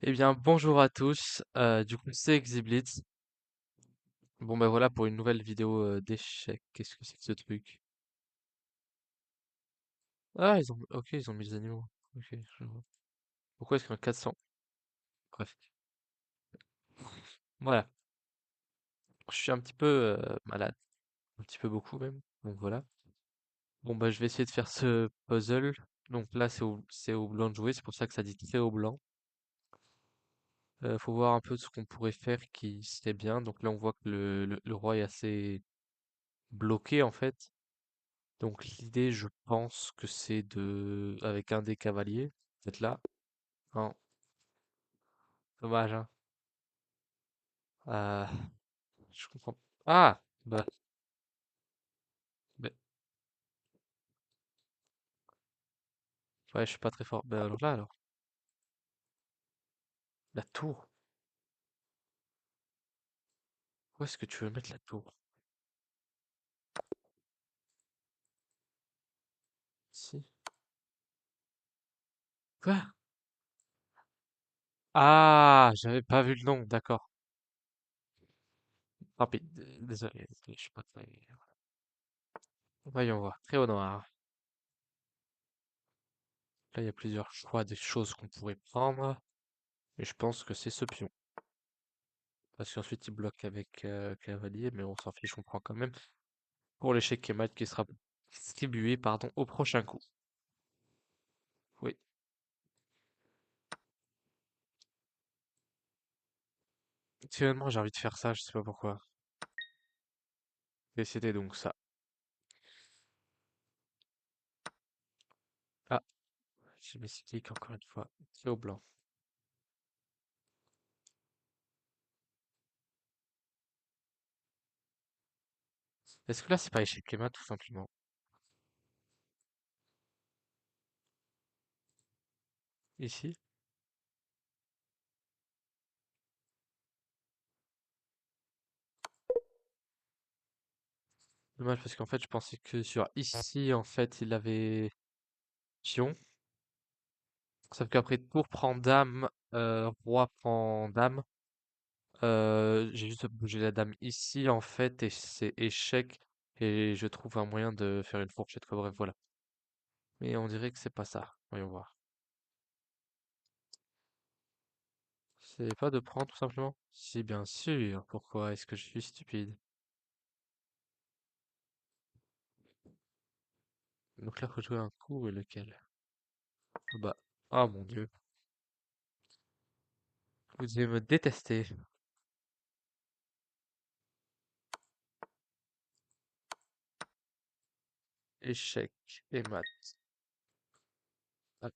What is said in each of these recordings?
Eh bien, bonjour à tous. Du coup, c'est Exhiblitz. Bon, ben voilà pour une nouvelle vidéo d'échecs. Qu'est-ce que c'est que ce truc? Ah, ok, ils ont mis les animaux. Ok, je vois. Pourquoi est-ce qu'il y en a 400? Bref, voilà. Je suis un petit peu malade, un petit peu beaucoup même. Donc voilà. Bon, bah, je vais essayer de faire ce puzzle. Donc là, c'est au blanc de jouer. C'est pour ça que ça dit très au blanc. Faut voir un peu ce qu'on pourrait faire qui serait bien. Donc là, on voit que le roi est assez bloqué en fait. Donc l'idée, je pense que c'est de, avec un des cavaliers, peut-être là. Non, dommage, hein. Euh, je comprends. Ah, bah, ouais, je suis pas très fort. Ben alors là, alors, la tour. Où est-ce que tu veux mettre la tour? Ici. Quoi? Ah, j'avais pas vu le nom. D'accord. Tant pis. Désolé, désolé, je suis pas très. Voyons voir. Très au noir. Là, il y a plusieurs choix des choses qu'on pourrait prendre. Et je pense que c'est ce pion. Parce qu'ensuite, il bloque avec cavalier, mais on s'en fiche, on prend quand même. Pour l'échec et mat qui sera distribué pardon, au prochain coup. Oui, actuellement j'ai envie de faire ça, je sais pas pourquoi. Et c'était donc ça. Ah, j'ai mis cyclique encore une fois. C'est au blanc. Est-ce que là c'est pas échec et mat tout simplement? Ici? Dommage parce qu'en fait je pensais que sur ici en fait il avait pion. Sauf qu'après tour prend dame, roi prend dame. J'ai juste bougé la dame ici en fait et c'est échec. Et je trouve un moyen de faire une fourchette quoi, bref voilà. Mais on dirait que c'est pas ça. Voyons voir. C'est pas de prendre tout simplement? Si, bien sûr. Pourquoi est-ce que je suis stupide? Donc là, faut jouer un coup et lequel? Ah bah, ah mon Dieu. Vous devez me détester. Échec et maths. Ah,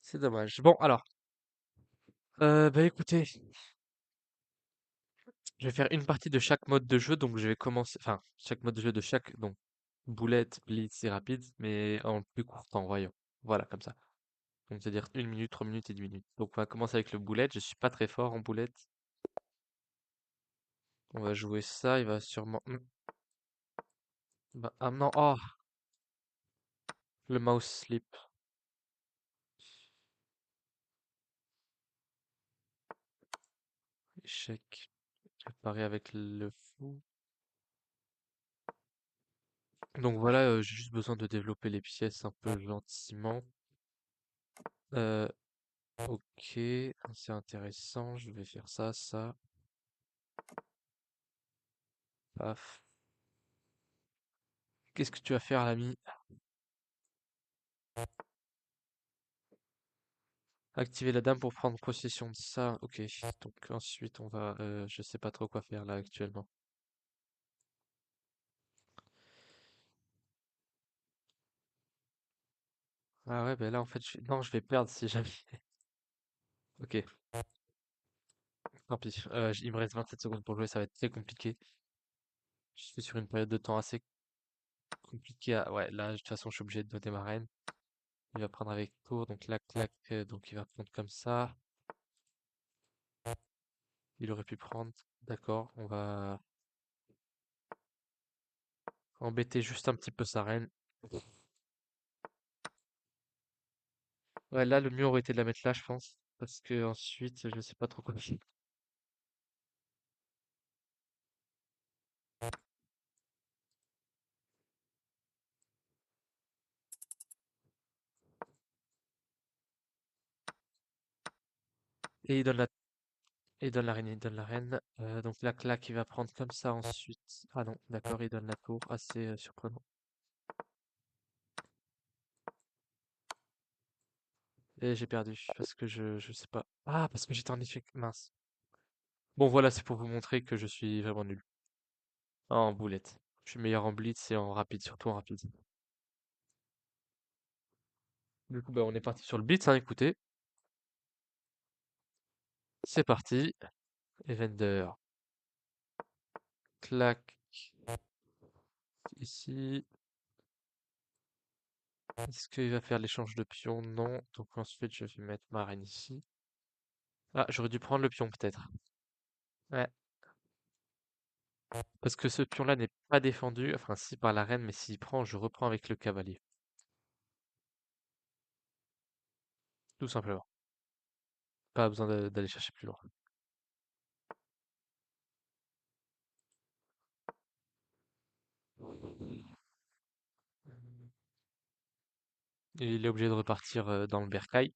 c'est dommage. Bon, alors. Bah écoutez, je vais faire une partie de chaque mode de jeu. Donc je vais commencer. Enfin, chaque mode de jeu de chaque. Donc, boulette, blitz et rapide. Mais en plus court temps, voyons. Voilà, comme ça. Donc, c'est-à-dire 1 minute, 3 minutes et 10 minutes. Donc, on va commencer avec le boulette. Je suis pas très fort en boulette. On va jouer ça. Il va sûrement. Bah, ah non, oh, le mouse slip. Échec. Préparé avec le fou. Donc voilà, j'ai juste besoin de développer les pièces un peu gentiment. Euh, ok, c'est intéressant. Je vais faire ça, ça. Paf. Qu'est-ce que tu vas faire, l'ami? Activer la dame pour prendre possession de ça. Ok. Donc ensuite, on va. Je sais pas trop quoi faire là actuellement. Ah ouais, ben là en fait, non, je vais perdre si jamais. Ok, tant pis. Il me reste 27 secondes pour jouer, ça va être très compliqué. Je suis sur une période de temps assez compliquée. Ouais, là, de toute façon, je suis obligé de donner ma reine. Il va prendre avec tour, donc là, clac, donc il va prendre comme ça. Il aurait pu prendre. D'accord, on va embêter juste un petit peu sa reine. Ouais, là, le mieux aurait été de la mettre là, je pense. Parce que ensuite, je sais pas trop quoi faire. Et il donne la reine, il donne la reine. Donc la claque, il va prendre comme ça ensuite. Ah non, d'accord, il donne la tour. Assez surprenant. Et j'ai perdu parce que je sais pas. Ah, parce que j'étais en échec. Mince. Bon, voilà, c'est pour vous montrer que je suis vraiment nul. Ah, en boulette. Je suis meilleur en blitz et en rapide, surtout en rapide. Du coup, bah, on est parti sur le blitz, hein, écoutez. C'est parti. Evander. Clac. Ici. Est-ce qu'il va faire l'échange de pions? Non. Donc ensuite, je vais mettre ma reine ici. Ah, j'aurais dû prendre le pion peut-être. Ouais. Parce que ce pion-là n'est pas défendu. Enfin, si par la reine, mais s'il prend, je reprends avec le cavalier. Tout simplement. Pas besoin d'aller chercher plus loin. Et il est obligé de repartir dans le bercail.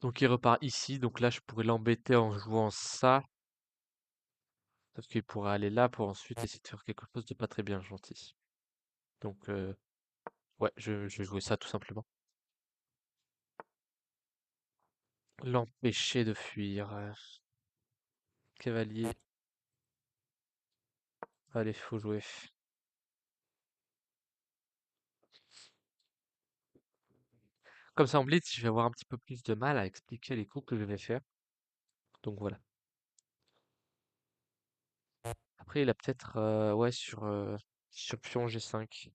Donc il repart ici. Donc là, je pourrais l'embêter en jouant ça. Parce qu'il pourrait aller là pour ensuite essayer de faire quelque chose de pas très bien gentil. Donc, ouais, je vais jouer ça tout simplement. L'empêcher de fuir. Cavalier. Allez, faut jouer. Comme ça, en blitz, je vais avoir un petit peu plus de mal à expliquer les coups que je vais faire. Donc voilà. Après, il a peut-être, ouais, sur pion G5.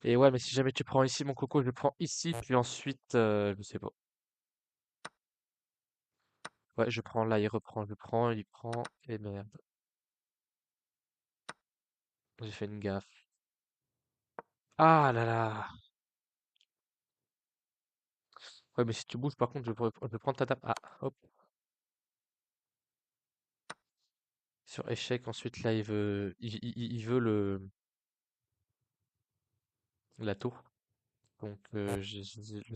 Et ouais, mais si jamais tu prends ici, mon coco, je le prends ici, puis ensuite, je sais pas. Ouais, je prends là, il reprend, je prends, il prend, et merde. J'ai fait une gaffe. Ah là là! Ouais, mais si tu bouges, par contre, je peux prendre ta table. Ah, hop. Sur échec, ensuite, là, il veut la tour. Donc, le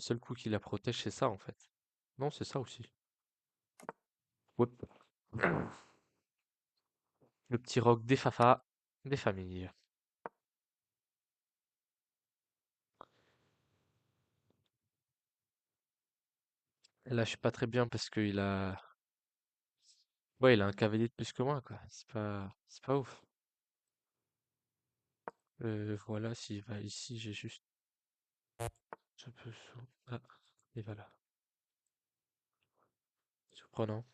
seul coup qui la protège, c'est ça, en fait. Non, c'est ça aussi. Hop. Le petit roc des Fafa, des familles. Et là, je suis pas très bien parce ouais, il a un cavalier de plus que moi, quoi. C'est pas ouf. Voilà, s'il va ici, j'ai juste, je peux, ah, et voilà. Surprenant.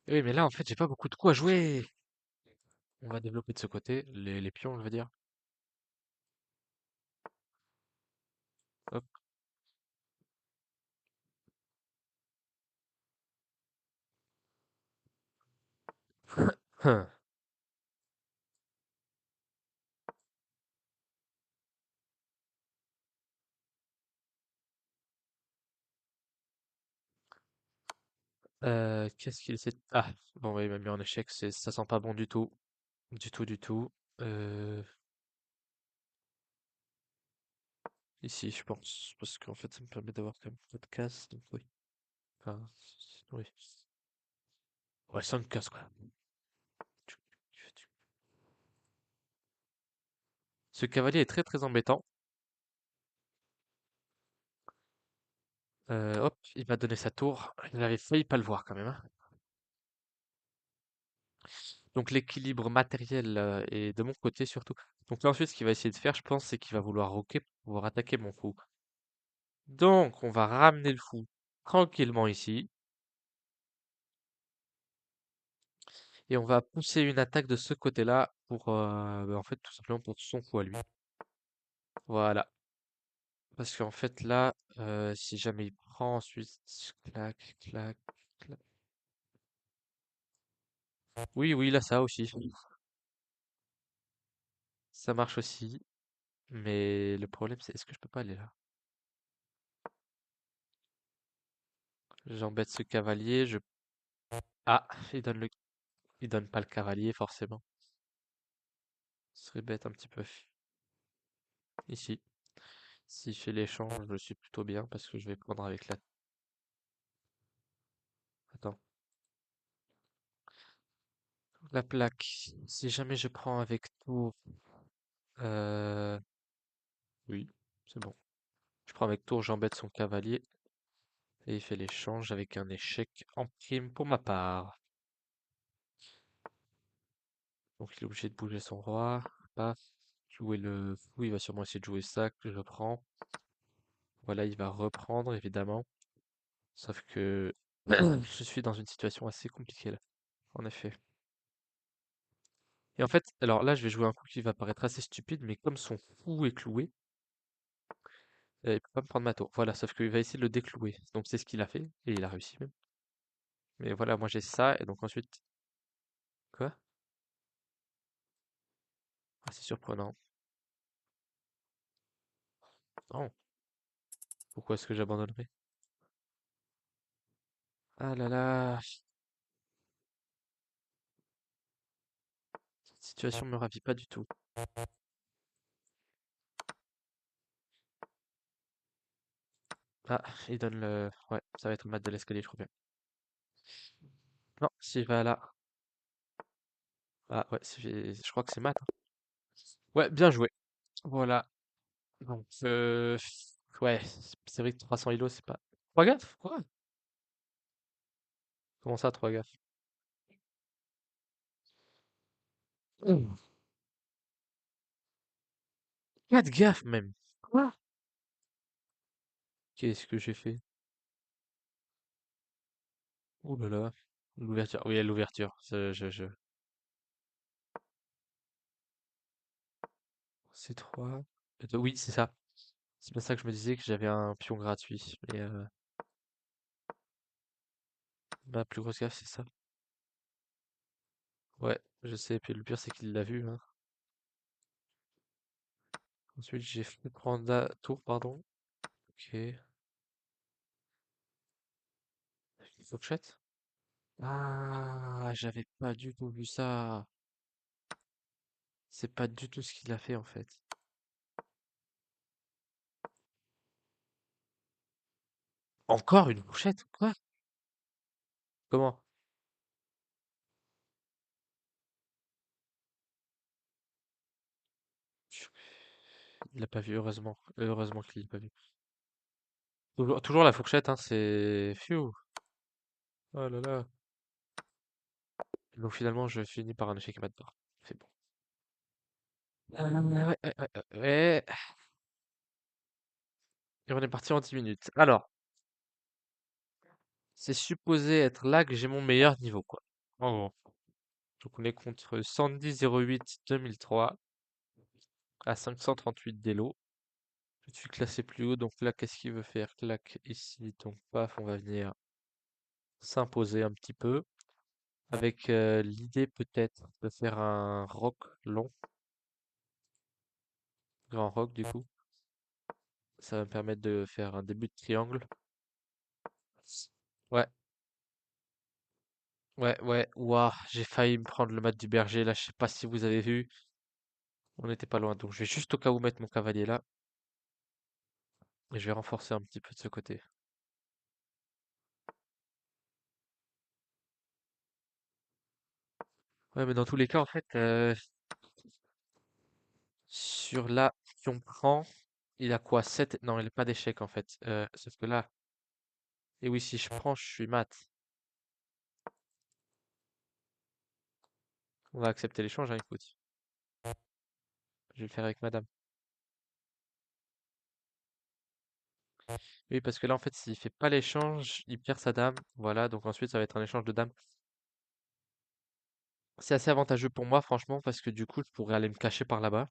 Oui, mais là, en fait, j'ai pas beaucoup de coups à jouer. On va développer de ce côté, les pions, je veux dire. Hop. Qu'est-ce qu'il essaie Ah, bon, ouais, il m'a mis en échec, ça sent pas bon du tout. Du tout, du tout. Euh, Ici, je pense, parce qu'en fait, ça me permet d'avoir quand même peu de cases, donc oui. Enfin, oui. Ouais, 5 cases, quoi. Ce cavalier est très très embêtant. Hop, il m'a donné sa tour. Il avait failli pas le voir quand même, hein. Donc l'équilibre matériel est de mon côté surtout. Donc là ensuite, ce qu'il va essayer de faire, je pense, c'est qu'il va vouloir roquer pour pouvoir attaquer mon fou. Donc on va ramener le fou tranquillement ici. Et on va pousser une attaque de ce côté-là pour, bah, en fait, tout simplement pour son fou à lui. Voilà. Parce qu'en fait là, si jamais il prend ensuite, clac, clac, clac. Oui, oui, là ça aussi. Ça marche aussi. Mais le problème, c'est est-ce que je peux pas aller là? J'embête ce cavalier, je... Ah, il donne pas le cavalier, forcément. Ce serait bête un petit peu. Ici. S'il fait l'échange, je suis plutôt bien parce que je vais prendre avec la... Attends. La plaque. Si jamais je prends avec tour... Euh... Oui, c'est bon. Je prends avec tour, j'embête son cavalier. Et il fait l'échange avec un échec en prime pour ma part. Donc il est obligé de bouger son roi. Paf. Jouer le fou, il va sûrement essayer de jouer ça, que je prends. Voilà, il va reprendre, évidemment. Sauf que je suis dans une situation assez compliquée là, en effet. Et en fait, alors là, je vais jouer un coup qui va paraître assez stupide, mais comme son fou est cloué, il peut pas me prendre ma tour. Voilà, sauf qu'il va essayer de le déclouer. Donc c'est ce qu'il a fait, et il a réussi même. Mais voilà, moi j'ai ça, et donc ensuite... Quoi? Ah, c'est surprenant. Non, pourquoi est-ce que j'abandonnerais? Ah là là, cette situation me ravit pas du tout. Ah, il donne le... Ouais, ça va être le mat de l'escalier, je crois bien. Non, s'il va là... Ah ouais, je crois que c'est mat, hein. Ouais, bien joué. Voilà. Donc, ouais, c'est vrai que 300 îlots, c'est pas... 3 gaffes? Quoi? Comment ça, 3 gaffes? 4 gaffes même. Quoi? Qu'est-ce que j'ai fait? Oh là là. L'ouverture. Oui, l'ouverture. C'est 3. Oui, c'est ça. C'est bien ça que je me disais que j'avais un pion gratuit. Mais ma plus grosse gaffe, c'est ça. Ouais, je sais. Puis le pire, c'est qu'il l'a vu, hein. Ensuite, j'ai fait prendre la tour, pardon. Ok. Une fourchette? Ah, j'avais pas du tout vu ça. C'est pas du tout ce qu'il a fait en fait. Encore une fourchette? Quoi? Comment? Il l'a pas vu, heureusement. Heureusement qu'il l'a pas vu. Toujours la fourchette, hein, c'est... Phew. Oh là là. Donc finalement, je finis par un échec mat d'or. C'est bon. Ouais. Et on est parti en 10 minutes. Alors, c'est supposé être là que j'ai mon meilleur niveau, quoi. En gros. Donc on est contre Sandy 08 2003 à 538 d'élo. Je suis classé plus haut, donc là, qu'est-ce qu'il veut faire? Clac ici, donc paf, on va venir s'imposer un petit peu. Avec l'idée peut-être de faire un rock long, grand rock du coup. Ça va me permettre de faire un début de triangle. Ouais, ouais. Ouah, j'ai failli me prendre le mat du berger là, je sais pas si vous avez vu. On n'était pas loin, donc je vais juste au cas où mettre mon cavalier là. Et je vais renforcer un petit peu de ce côté. Ouais, mais dans tous les cas, en fait, sur là, si on prend, il a quoi? 7. Non, il n'a pas d'échec en fait. Sauf que là, et oui, si je prends, je suis mat. On va accepter l'échange, hein, écoute. Je vais le faire avec madame. Oui, parce que là, en fait, s'il fait pas l'échange, il perd sa dame. Voilà, donc ensuite, ça va être un échange de dames. C'est assez avantageux pour moi, franchement, parce que du coup, je pourrais aller me cacher par là-bas.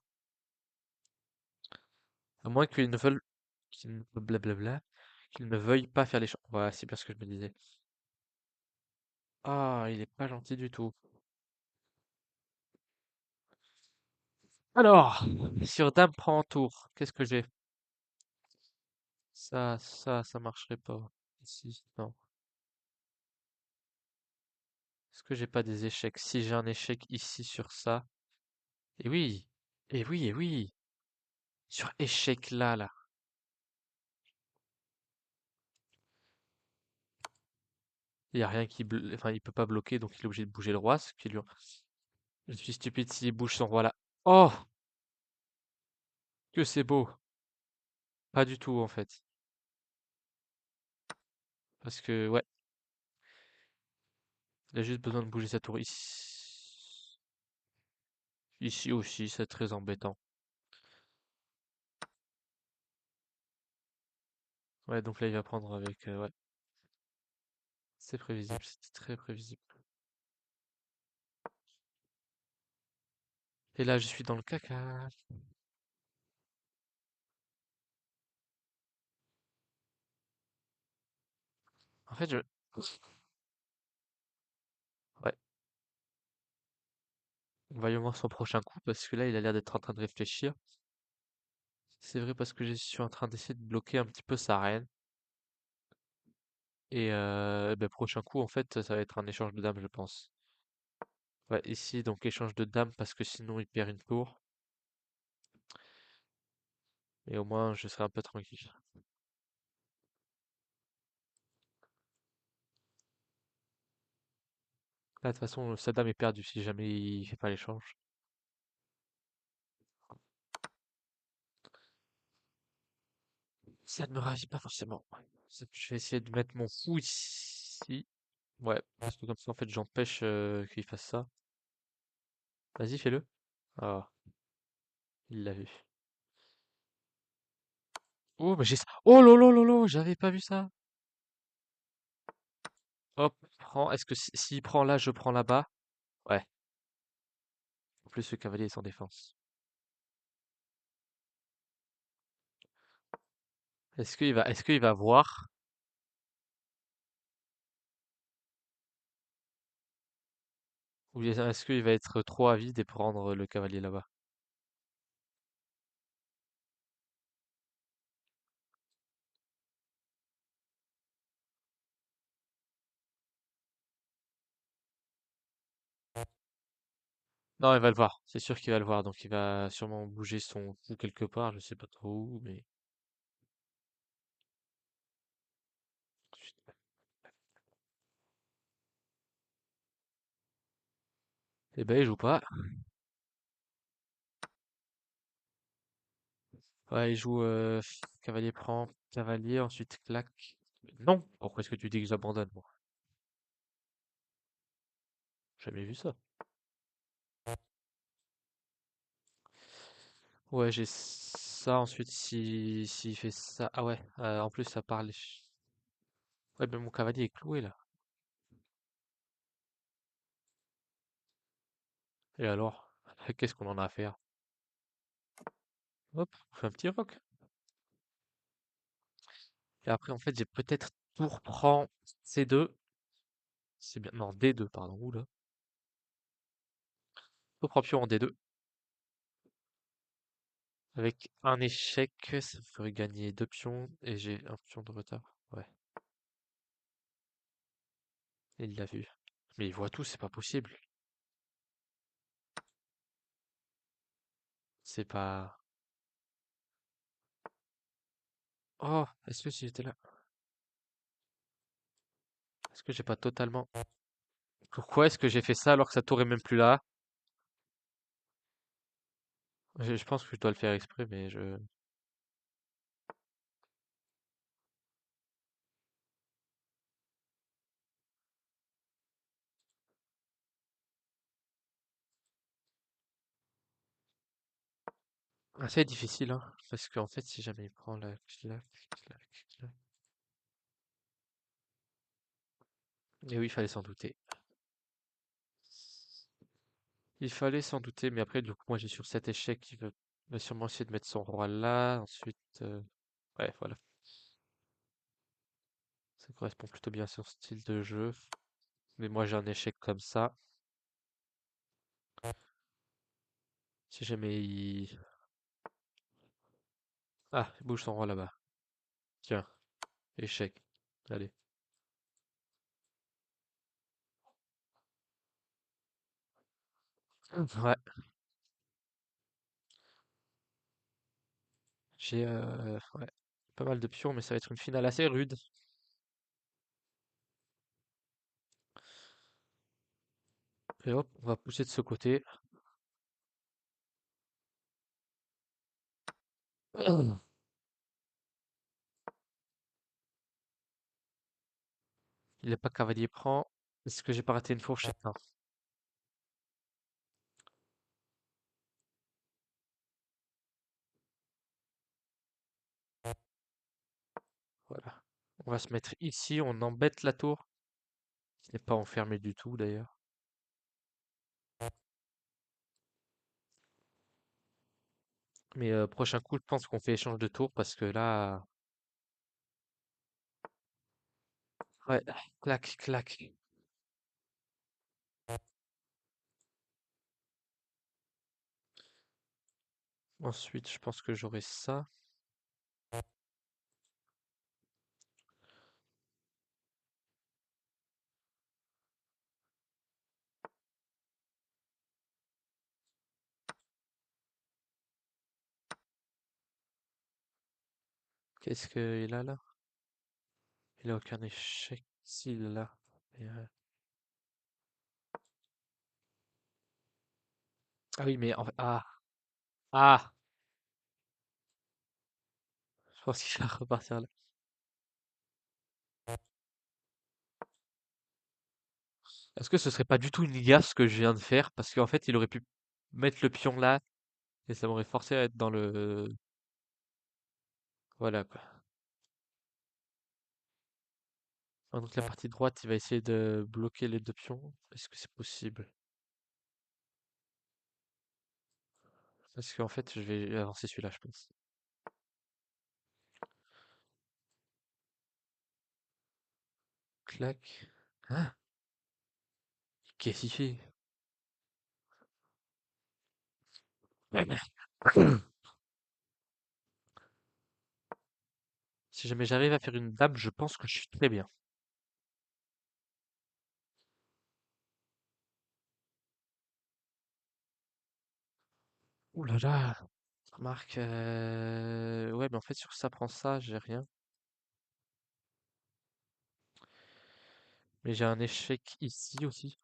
À moins qu'ils ne veulent, blablabla, qu'ils ne veuillent pas faire l'échange. Voilà, c'est bien ce que je me disais. Ah, il est pas gentil du tout. Alors, sur dame prend en tour, qu'est-ce que j'ai? Ça marcherait pas. Ici, non. Est-ce que j'ai pas des échecs? Si j'ai un échec ici sur ça. Et oui! Et oui, et oui! Sur échec là, là. Il y a rien enfin, il peut pas bloquer, donc il est obligé de bouger le roi, ce qui lui... Je suis stupide s'il bouge son roi là. Oh! Que c'est beau! Pas du tout, en fait. Parce que, ouais, il a juste besoin de bouger sa tour ici. Ici aussi, c'est très embêtant. Ouais, donc là, il va prendre avec... ouais, c'est prévisible, c'est très prévisible. Et là, je suis dans le caca. En fait, je... Ouais, voyons voir son prochain coup, parce que là, il a l'air d'être en train de réfléchir. C'est vrai parce que je suis en train d'essayer de bloquer un petit peu sa reine. Et ben, prochain coup, en fait, ça va être un échange de dames, je pense. Ouais, ici, donc échange de dames, parce que sinon, il perd une tour. Et au moins, je serai un peu tranquille. Là, de toute façon, sa dame est perdue si jamais il fait pas l'échange. Ça ne me ravit pas forcément. Je vais essayer de mettre mon fou ici. Ouais, parce que comme ça, en fait, j'empêche qu'il fasse ça. Vas-y, fais-le. Ah, il l'a vu. Oh, mais j'ai ça. Oh lolo lolo, j'avais pas vu ça. Hop, prends. Est-ce que s'il prend là, je prends là-bas? Ouais. En plus, le cavalier est sans défense. Est-ce qu'il va voir? Ou bien est-ce qu'il va être trop avide et prendre le cavalier là-bas? Non, il va le voir. C'est sûr qu'il va le voir. Donc, il va sûrement bouger son fou quelque part. Je sais pas trop où, mais... Eh ben, il joue pas. Ouais, il joue cavalier prend, cavalier, ensuite claque. Non! Pourquoi est-ce que tu dis que j'abandonne, moi? Jamais vu ça. Ouais, j'ai ça. Ensuite, si s'il fait ça... Ah ouais, en plus, ça parle... Ouais, mais mon cavalier est cloué, là. Et alors? Qu'est-ce qu'on en a à faire? Hop, on fait un petit roc. Et après, en fait, j'ai peut-être tour prend C2. C'est bien. Non, D2, pardon. Oula. Tour prend pion en D2. Avec un échec, ça me ferait gagner deux pions. Et j'ai un pion de retard. Ouais, il l'a vu. Mais il voit tout, c'est pas possible. C'est pas... Oh, est-ce que si j'étais là? Est-ce que j'ai pas totalement... Pourquoi est-ce que j'ai fait ça alors que sa tour est même plus là? Je pense que je dois le faire exprès, mais je... Ah, c'est difficile, hein. Parce qu'en fait, si jamais il prend la claque, claque, claque... Et oui, il fallait s'en douter. Il fallait s'en douter, mais après, du coup, moi j'ai sur cet échec, il va sûrement essayer de mettre son roi là, ensuite... Ouais, voilà. Ça correspond plutôt bien à son style de jeu. Mais moi j'ai un échec comme ça. Si jamais il... Ah, il bouge son roi là-bas. Tiens, échec. Allez. Ouais, j'ai ouais, pas mal de pions, mais ça va être une finale assez rude. Et hop, on va pousser de ce côté. Il n'est pas cavalier prend. Est-ce que j'ai pas raté une fourchette? Non. Voilà. On va se mettre ici, on embête la tour, qui n'est pas enfermée du tout d'ailleurs. Mais prochain coup, je pense qu'on fait échange de tour parce que là, ouais, clac, clac. Ensuite, je pense que j'aurai ça. Qu'est-ce qu'il a là? Il a aucun échec. S'il l'a. Et, ah oui, mais en fait, ah, je pense qu'il va repartir là. Est-ce que ce serait pas du tout une gaffe ce que je viens de faire? Parce qu'en fait, il aurait pu mettre le pion là et ça m'aurait forcé à être dans le... Voilà quoi. Ah, donc la partie droite, il va essayer de bloquer les deux pions. Est-ce que c'est possible? Parce qu'en fait, je vais avancer celui-là, je pense. Clac. Hein? Qu'est-ce qu'il fait? Si jamais j'arrive à faire une dame, je pense que je suis très bien. Ouh là là! Remarque, ouais, mais en fait, sur ça prend ça, j'ai rien. Mais j'ai un échec ici aussi.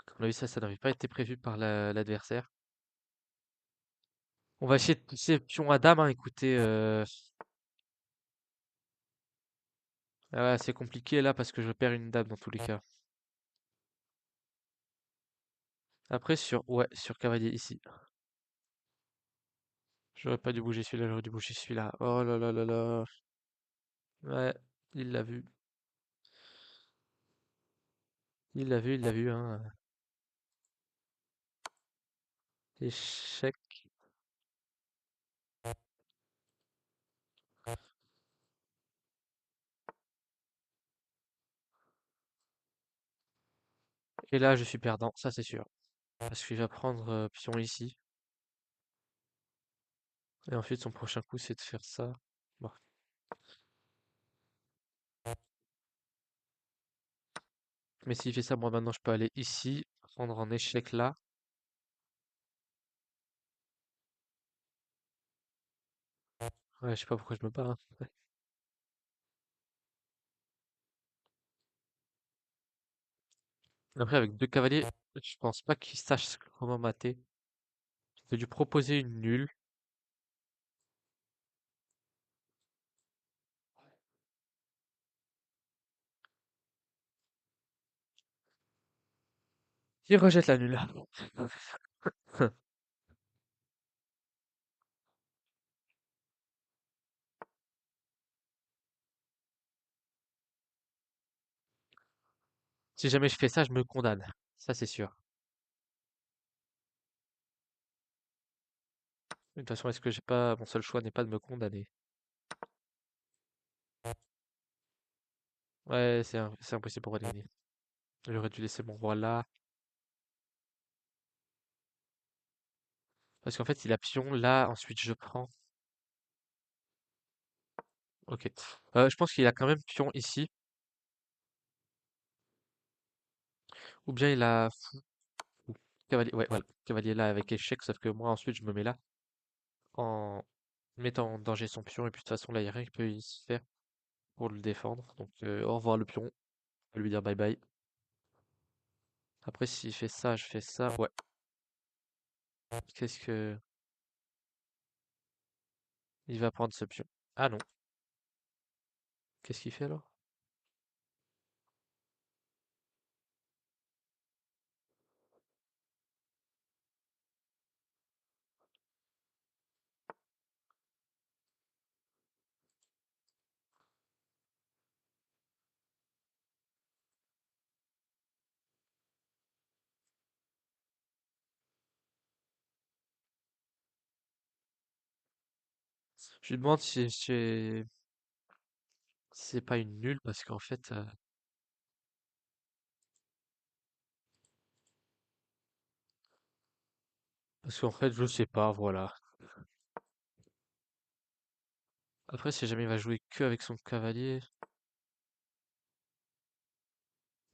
Comme on a vu, ça n'avait pas été prévu par l'adversaire. On va essayer de pousser pion à dame, hein, écoutez. Ah ouais, c'est compliqué là parce que je perds une dame dans tous les cas. Après, ouais, sur cavalier ici. J'aurais pas dû bouger celui-là, j'aurais dû bouger celui-là. Oh là là là là. Ouais, il l'a vu. Il l'a vu, hein. Échec. Et là, je suis perdant, ça c'est sûr. Parce qu'il va prendre pion ici. Et ensuite, son prochain coup, c'est de faire ça. Bon. Mais s'il fait ça, moi maintenant, je peux aller ici, prendre en échec là. Ouais, je sais pas pourquoi je me bats, hein. Après, avec deux cavaliers, je pense pas qu'il sache comment mater. Je vais lui proposer une nulle. Il rejette la nulle. Si jamais je fais ça, je me condamne. Ça, c'est sûr. De toute façon, est-ce que j'ai pas... Mon seul choix n'est pas de me condamner. Ouais, c'est impossible pour moi de gagner. J'aurais dû laisser mon roi là. Parce qu'en fait, il a pion là, ensuite je prends. Ok. Je pense qu'il a quand même pion ici. Ou bien il a fou. Cavalier. Ouais, voilà. Cavalier là avec échec, sauf que moi ensuite je me mets là. En mettant en danger son pion. Et puis de toute façon, là, il n'y a rien qui peut y se faire pour le défendre. Donc au revoir le pion. On va lui dire bye bye. Après, s'il fait ça, je fais ça. Ouais. Qu'est-ce que... Il va prendre ce pion. Ah non. Qu'est-ce qu'il fait alors? Je lui demande si c'est pas une nulle parce qu'en fait... Parce qu'en fait, je sais pas, voilà. Après, si jamais il va jouer que avec son cavalier...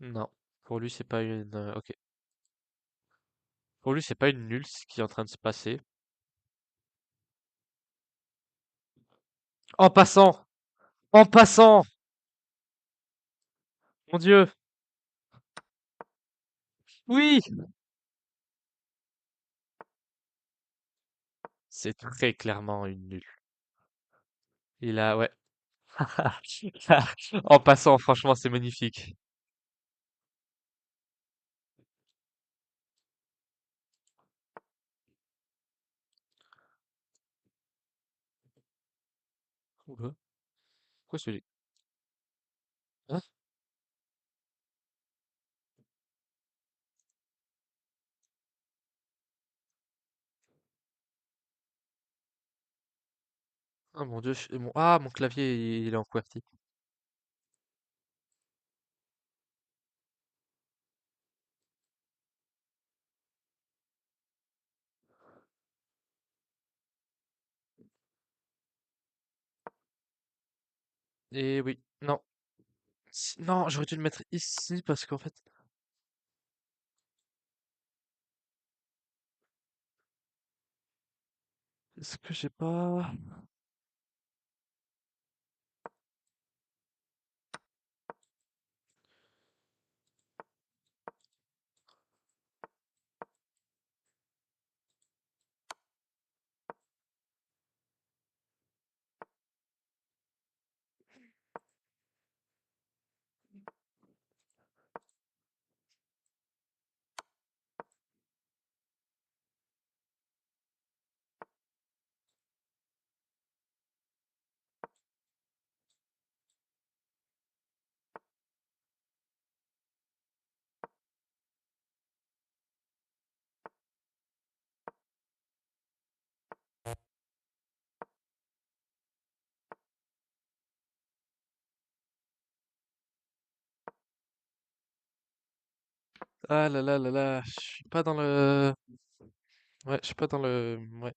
Non. Pour lui, c'est pas une... ok. Pour lui, c'est pas une nulle ce qui est en train de se passer. En passant! En passant! Mon Dieu! Oui! C'est très clairement une nulle. Il a... Ouais. En passant, franchement, c'est magnifique. Oula. Pourquoi celui... Hein? Ah mon Dieu, ah, mon clavier, il est en QWERTY. Et oui, non. Non, j'aurais dû le mettre ici parce qu'en fait... Est-ce que j'ai pas... Ah là là là là, je suis pas dans le... Ouais, je suis pas dans le... Ouais.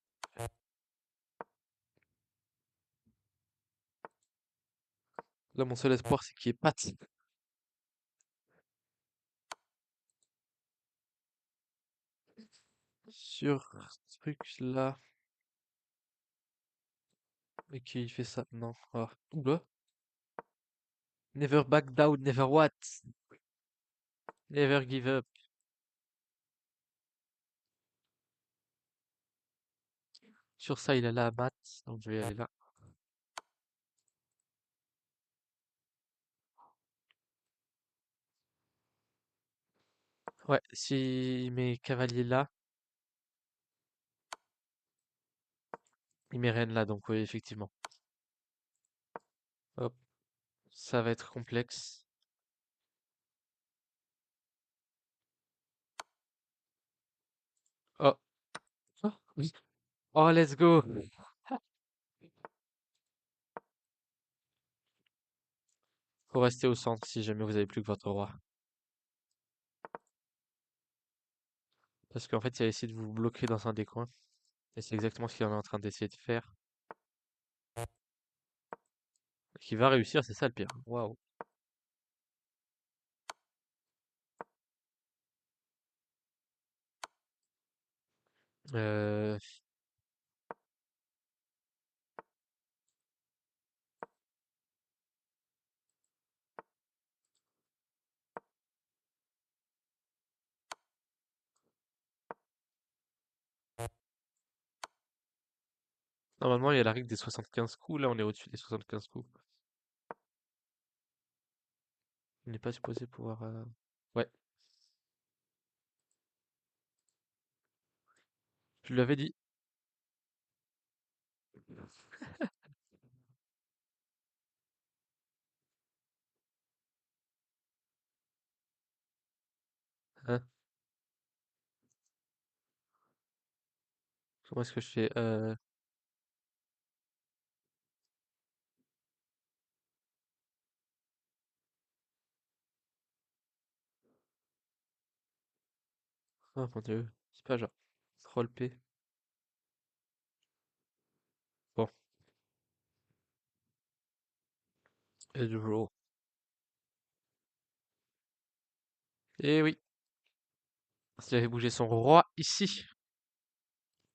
Là, mon seul espoir, c'est qu'il y ait pas sur ce truc-là. Et qui fait ça. Non. Ah. Oula. Never back down, never what? Never give up. Sur ça, il a la mat, donc je vais aller là. Ouais, si mes cavaliers là, il met reine là, donc oui, effectivement. Hop, ça va être complexe. Oh, oh, oui. Oh, let's go. Faut rester au centre si jamais vous avez plus que votre roi. Parce qu'en fait, il a essayé de vous bloquer dans un des coins. Et c'est exactement ce qu'il est en train d'essayer de faire. Qui va réussir, c'est ça le pire. Waouh. Euh, Normalement, il y a la règle des 75 coups. Là, on est au-dessus des 75 coups. On n'est pas supposé pouvoir... Ouais, je lui avais dit. Hein? Comment est-ce que je fais Oh mon dieu. C'est pas genre... Troll P. Bon. Et du draw. Et oui. S'il avait bougé son roi ici.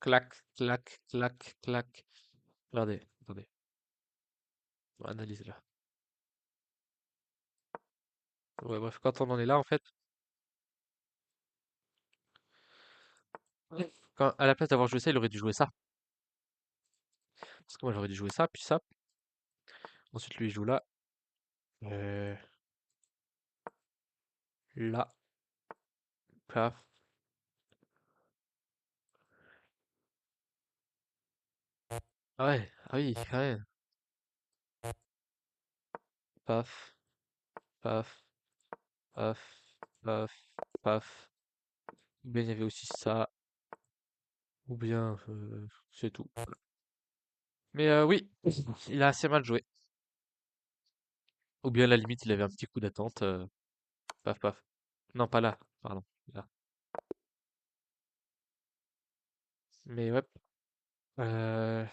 Clac, clac, clac, clac. Regardez, attendez. On va analyser là. Ouais, bref, quand on en est là, en fait, quand, à la place d'avoir joué ça, il aurait dû jouer ça. Parce que moi, j'aurais dû jouer ça, puis ça. Ensuite, lui, il joue là. Euh, là. Paf. Ah ouais, ah oui, quand même. Paf, paf, paf, paf, paf. Ou bien il y avait aussi ça. Ou bien, c'est tout. Mais oui, il a assez mal joué. Ou bien, à la limite, il avait un petit coup d'attente. Paf, paf. Non, pas là, pardon. Là. Mais ouais. Euh,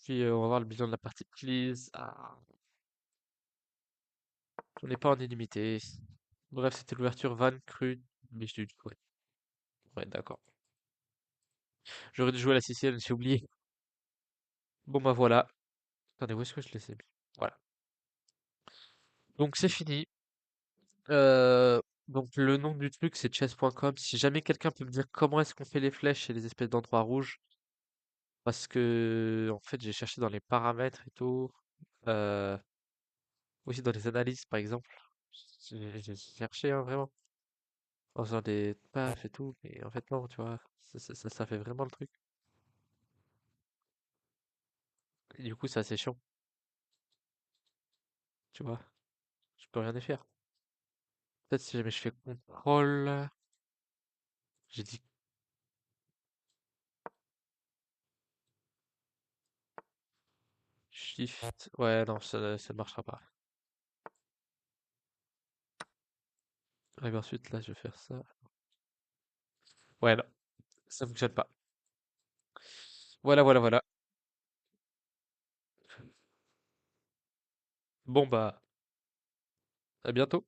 Puis, on va voir le bilan de la partie please. Ah, on n'est pas en illimité. Bref, c'était l'ouverture Van Cru. Mais je ouais. Ouais, d'accord. J'aurais dû jouer à la Sicile, j'ai oublié. Bon, bah voilà. Attendez, où est-ce que je les ai mis? Voilà. Donc, c'est fini. Donc, le nom du truc, c'est chess.com. Si jamais quelqu'un peut me dire comment est-ce qu'on fait les flèches et les espèces d'endroits rouges, parce que, en fait, j'ai cherché dans les paramètres et tout. euh, Aussi dans les analyses, par exemple. J'ai cherché, hein, vraiment. En faisant des paf et tout. Mais en fait, non, tu vois. Ça fait vraiment le truc. Et du coup, c'est assez chiant. Tu vois. Je peux rien y faire. Peut-être si jamais je fais contrôle. J'ai dit shift. Ouais, non, ça ne marchera pas. Et bien ensuite, là, je vais faire ça. Ouais, non, ça fonctionne pas. Voilà, voilà, voilà. Bon, bah, à bientôt.